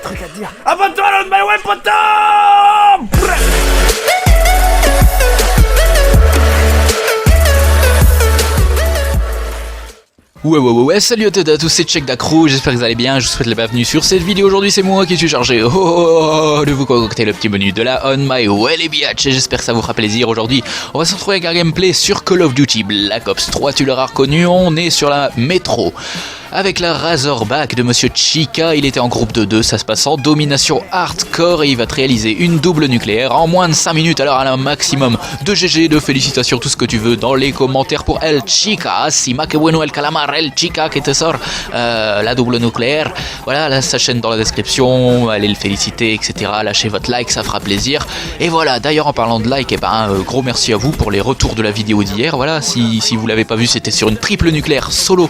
truc à te dire. Abonne-toi à On My Way, poteau! Ouais, salut à tous, c'est Check Dacrou, j'espère que vous allez bien, je vous souhaite la bienvenue sur cette vidéo. Aujourd'hui c'est moi qui suis chargé de vous concocter le petit menu de la On My Way les biatch, et j'espère que ça vous fera plaisir. Aujourd'hui on va se retrouver avec un gameplay sur Call of Duty Black Ops 3, tu l'auras reconnu, on est sur la métro. Avec la Razorback de Monsieur Chica, il était en groupe de 2, ça se passe en domination hardcore et il va te réaliser une double nucléaire en moins de 5 minutes. Alors à un maximum de GG, de félicitations, tout ce que tu veux dans les commentaires pour El Chica. Si ma que bueno el calamar, El Chica qui te sort la double nucléaire. Voilà, là, sa chaîne dans la description, allez le féliciter, etc. Lâchez votre like, ça fera plaisir. Et voilà, d'ailleurs en parlant de like, gros merci à vous pour les retours de la vidéo d'hier. Voilà, si vous l'avez pas vu, c'était sur une triple nucléaire solo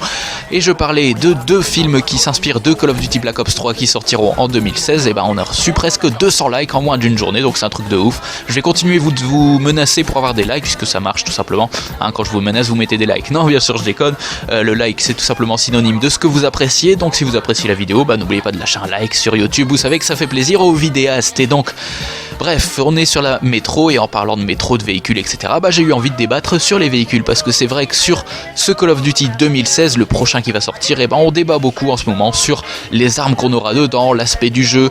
et je parlais de 2 films qui s'inspirent de Call of Duty Black Ops 3 qui sortiront en 2016. Et on a reçu presque 200 likes en moins d'une journée, donc c'est un truc de ouf. Je vais continuer de vous menacer pour avoir des likes puisque ça marche tout simplement. Quand je vous menace, vous mettez des likes. Non, bien sûr, je déconne. Le like c'est tout simplement synonyme de ce que vous appréciez. Donc si vous appréciez la vidéo, n'oubliez pas de lâcher un like sur YouTube. Vous savez que ça fait plaisir aux vidéastes. Et donc bref, on est sur la métro et en parlant de métro, de véhicules, etc. J'ai eu envie de débattre sur les véhicules parce que c'est vrai que sur ce Call of Duty 2016, le prochain qui va sortir, on débat beaucoup en ce moment sur les armes qu'on aura dedans, l'aspect du jeu,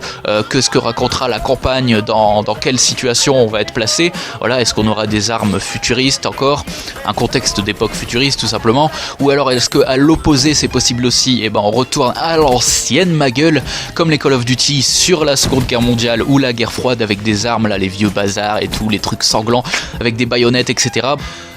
que ce que racontera la campagne, dans quelle situation on va être placé. Voilà, est-ce qu'on aura des armes futuristes encore, un contexte d'époque futuriste tout simplement, ou alors est-ce que à l'opposé c'est possible aussi, on retourne à l'ancienne ma gueule, comme les Call of Duty sur la Seconde Guerre mondiale ou la guerre froide avec des armes là, les vieux bazars et tout, les trucs sanglants avec des baïonnettes, etc.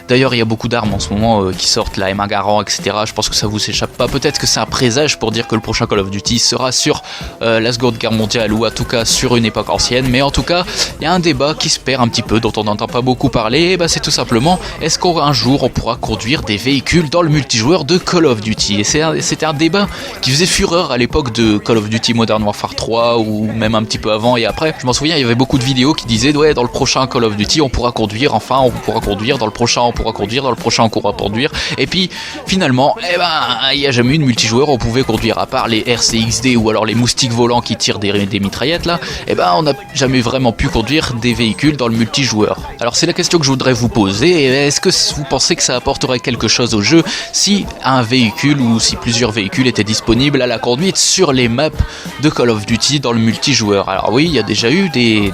D'ailleurs, il y a beaucoup d'armes en ce moment qui sortent, la M1 Garand, etc. Je pense que ça vous échappe pas. Peut-être que c'est un présage pour dire que le prochain Call of Duty sera sur la Seconde Guerre mondiale ou en tout cas sur une époque ancienne. Mais en tout cas, il y a un débat qui se perd un petit peu, dont on n'entend pas beaucoup parler. Et c'est tout simplement, est-ce qu'un jour on pourra conduire des véhicules dans le multijoueur de Call of Duty? Et c'était un débat qui faisait fureur à l'époque de Call of Duty Modern Warfare 3 ou même un petit peu avant et après. Je m'en souviens, il y avait beaucoup de vidéos qui disaient ouais, dans le prochain Call of Duty on pourra conduire, enfin on pourra conduire, dans le prochain on pourra conduire, dans le prochain on pourra conduire, et puis finalement il n'y a jamais eu de multijoueur où on pouvait conduire, à part les RCXD ou alors les moustiques volants qui tirent des mitraillettes là, on n'a jamais vraiment pu conduire des véhicules dans le multijoueur. Alors c'est la question que je voudrais vous poser, est-ce que vous pensez que ça apporterait quelque chose au jeu si un véhicule ou si plusieurs véhicules étaient disponibles à la conduite sur les maps de Call of Duty dans le multijoueur? Alors oui, il y a déjà eu des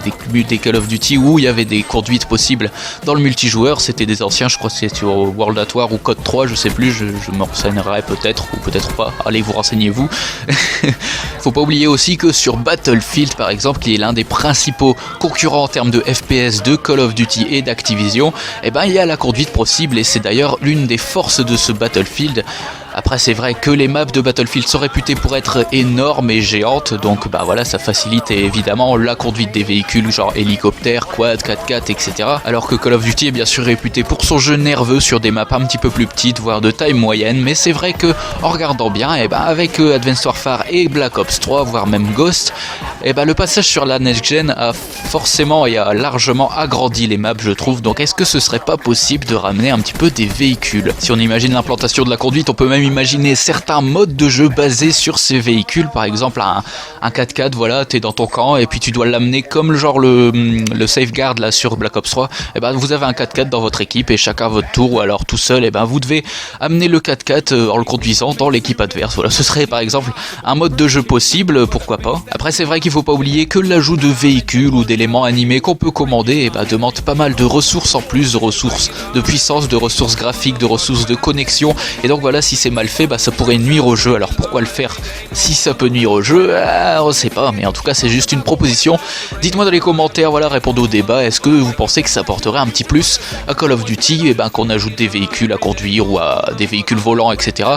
Call of Duty où il y avait des conduites possibles dans le multijoueur, c'était des anciens, je crois que c'est sur World at War ou Code 3, je sais plus, je me renseignerai peut-être ou peut-être pas, allez vous renseignez-vous. Faut pas oublier aussi que sur Battlefield par exemple, qui est l'un des principaux concurrents en termes de FPS de Call of Duty et d'Activision, il y a la conduite possible et c'est d'ailleurs l'une des forces de ce Battlefield. Après c'est vrai que les maps de Battlefield sont réputées pour être énormes et géantes, donc voilà, ça facilite évidemment la conduite des véhicules genre hélicoptère, quad, 4x4, etc. Alors que Call of Duty est bien sûr réputé pour son jeu nerveux sur des maps un petit peu plus petites, voire de taille moyenne, mais c'est vrai que en regardant bien, avec Advanced Warfare et Black Ops 3, voire même Ghost, le passage sur la Next Gen a forcément et a largement agrandi les maps, je trouve. Donc est-ce que ce serait pas possible de ramener un petit peu des véhicules? Si on imagine l'implantation de la conduite, on peut même imaginer certains modes de jeu basés sur ces véhicules, par exemple un 4x4, voilà, t'es dans ton camp et puis tu dois l'amener comme genre le safeguard là sur Black Ops 3, vous avez un 4x4 dans votre équipe et chacun à votre tour ou alors tout seul, vous devez amener le 4x4 en le conduisant dans l'équipe adverse. Voilà, ce serait par exemple un mode de jeu possible, pourquoi pas. Après c'est vrai qu'il faut pas oublier que l'ajout de véhicules ou d'éléments animés qu'on peut commander demande pas mal de ressources en plus, de ressources de puissance, de ressources graphiques, de ressources de connexion, et donc voilà, si c'est mal fait, ça pourrait nuire au jeu. Alors pourquoi le faire si ça peut nuire au jeu? On sait pas, mais en tout cas c'est juste une proposition. Dites-moi dans les commentaires, voilà, répondez au débat. Est-ce que vous pensez que ça apporterait un petit plus à Call of Duty, qu'on ajoute des véhicules à conduire ou à des véhicules volants, etc.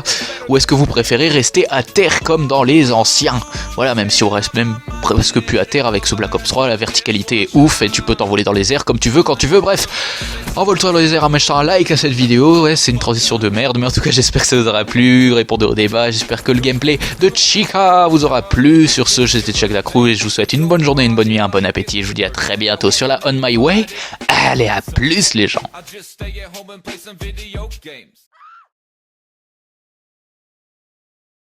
Ou est-ce que vous préférez rester à terre comme dans les anciens? Voilà, même si on reste même presque plus à terre avec ce Black Ops 3, la verticalité est ouf et tu peux t'envoler dans les airs comme tu veux, quand tu veux, bref. Envole-toi dans les airs en mettant un like à cette vidéo. Ouais, c'est une transition de merde, mais en tout cas j'espère que ça vous aura plu. Répondez au débat, j'espère que le gameplay de Chica vous aura plu. Sur ce, j'étais Check Dacrou et je vous souhaite une bonne journée, une bonne nuit, un bon appétit. Je vous dis à très bientôt sur la On My Way. Allez, à plus les gens.